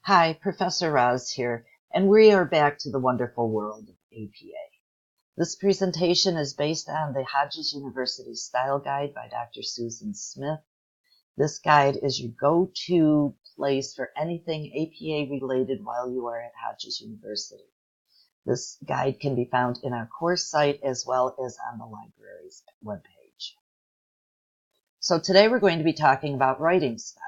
Hi, Professor Raz here, and we are back to the wonderful world of APA. This presentation is based on the Hodges University Style Guide by Dr. Susan Smith. This guide is your go-to place for anything APA related while you are at Hodges University. This guide can be found in our course site as well as on the library's webpage. So today we're going to be talking about writing style.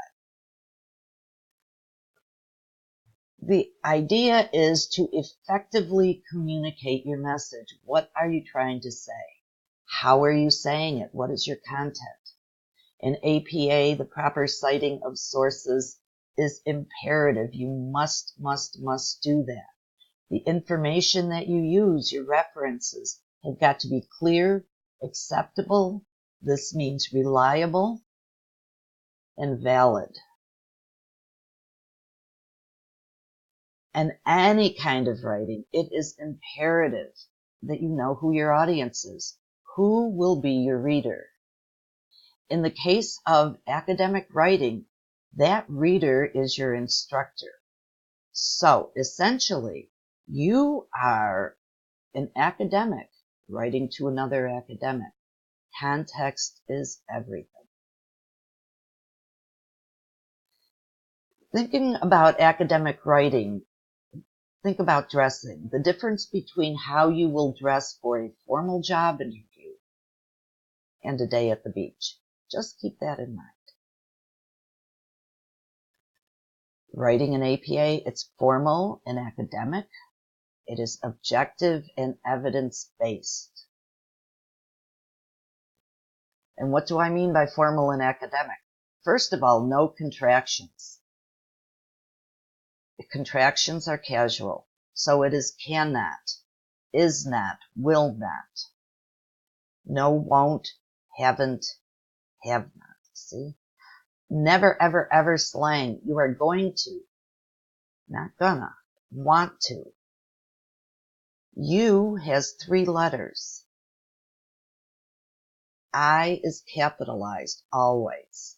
The idea is to effectively communicate your message. What are you trying to say? How are you saying it? What is your content? In APA, the proper citing of sources is imperative. You must do that. The information that you use, your references, have got to be clear, acceptable. This means reliable and valid. And any kind of writing, it is imperative that you know who your audience is. Who will be your reader? In the case of academic writing, that reader is your instructor. So essentially, you are an academic writing to another academic. Context is everything. Thinking about academic writing, think about dressing. The difference between how you will dress for a formal job interview and a day at the beach. Just keep that in mind. Writing in APA, it's formal and academic. It is objective and evidence-based. And what do I mean by formal and academic? First of all, no contractions. The contractions are casual. So it is cannot, is not, will not. No, won't, haven't, have not. See? Never, ever, ever slang. You are going to, not gonna, want to. You has 3 letters. I is capitalized always.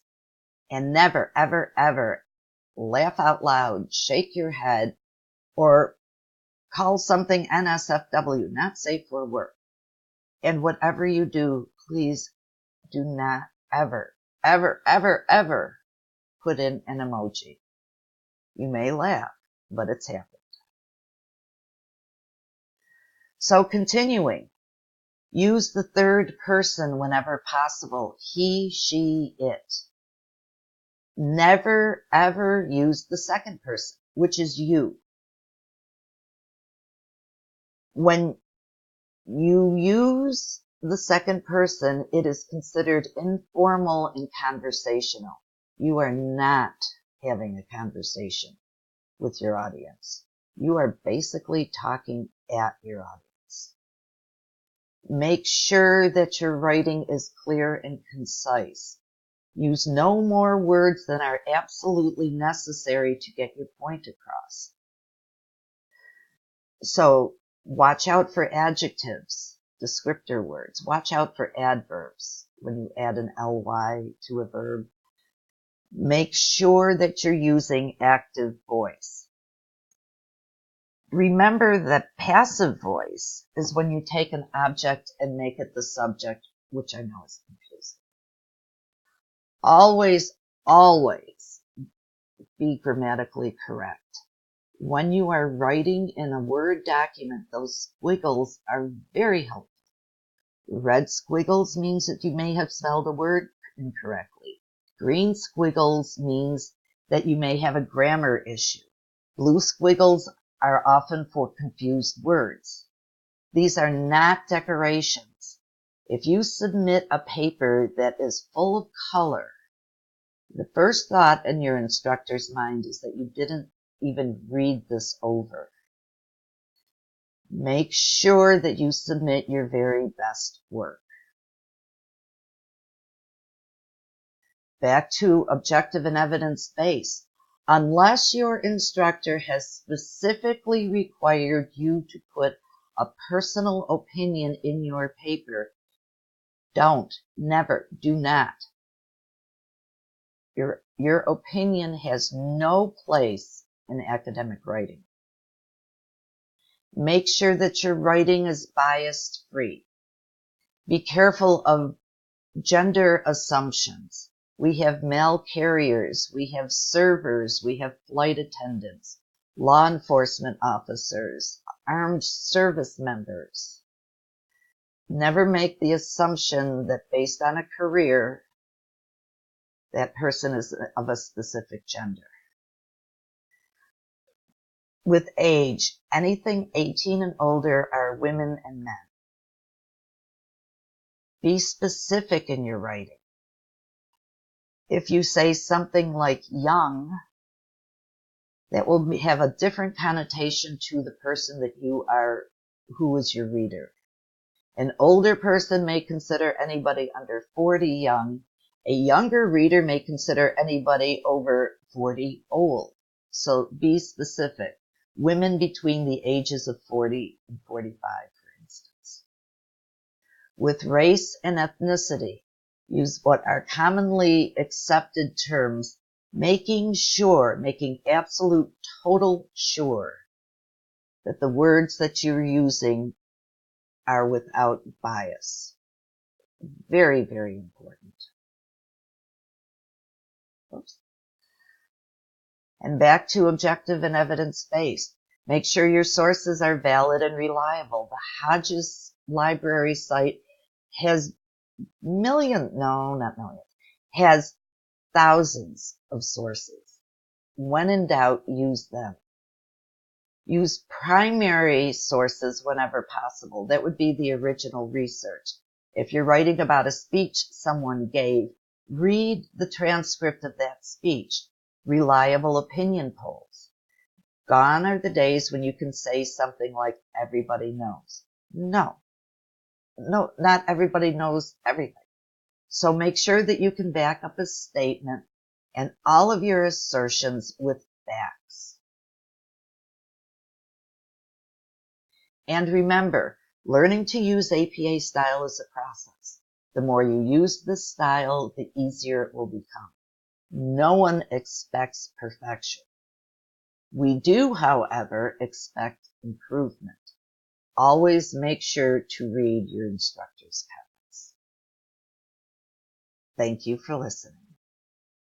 And never, ever, ever laugh out loud, shake your head, or call something NSFW, not safe for work. And whatever you do, please do not ever, ever, ever, ever put in an emoji. You may laugh, but it's happened. So continuing, use the third person whenever possible. He, she, it. Never, ever use the second person, which is you. When you use the second person, it is considered informal and conversational. You are not having a conversation with your audience. You are basically talking at your audience. Make sure that your writing is clear and concise. Use no more words than are absolutely necessary to get your point across. So watch out for adjectives, descriptor words. Watch out for adverbs when you add an ly to a verb. Make sure that you're using active voice. Remember that passive voice is when you take an object and make it the subject, which I know is confusing. Always, always be grammatically correct. When you are writing in a Word document, those squiggles are very helpful. Red squiggles means that you may have spelled a word incorrectly. Green squiggles means that you may have a grammar issue. Blue squiggles are often for confused words. These are not decorations. If you submit a paper that is full of color, the first thought in your instructor's mind is that you didn't even read this over. Make sure that you submit your very best work. Back to objective and evidence-based. Unless your instructor has specifically required you to put a personal opinion in your paper, don't, never, do not. Your opinion has no place in academic writing. Make sure that your writing is bias-free. Be careful of gender assumptions. We have mail carriers, we have servers, we have flight attendants, law enforcement officers, armed service members. Never make the assumption that based on a career, that person is of a specific gender. With age, anything 18 and older are women and men. Be specific in your writing. If you say something like young, that will have a different connotation to the person that you are, who is your reader. An older person may consider anybody under 40 young. A younger reader may consider anybody over 40 old. So be specific. Women between the ages of 40 and 45, for instance. With race and ethnicity, use what are commonly accepted terms, making absolute total sure that the words that you're using are without bias. Very, very important. Oops. And back to objective and evidence-based. Make sure your sources are valid and reliable. The Hodges Library site has has thousands of sources. When in doubt, use them. Use primary sources whenever possible. That would be the original research. If you're writing about a speech someone gave, read the transcript of that speech. Reliable opinion polls. Gone are the days when you can say something like, everybody knows. No, not everybody knows everything. So make sure that you can back up a statement and all of your assertions with facts. And remember, learning to use APA style is a process. The more you use this style, the easier it will become. No one expects perfection. We do, however, expect improvement. Always make sure to read your instructor's comments. Thank you for listening.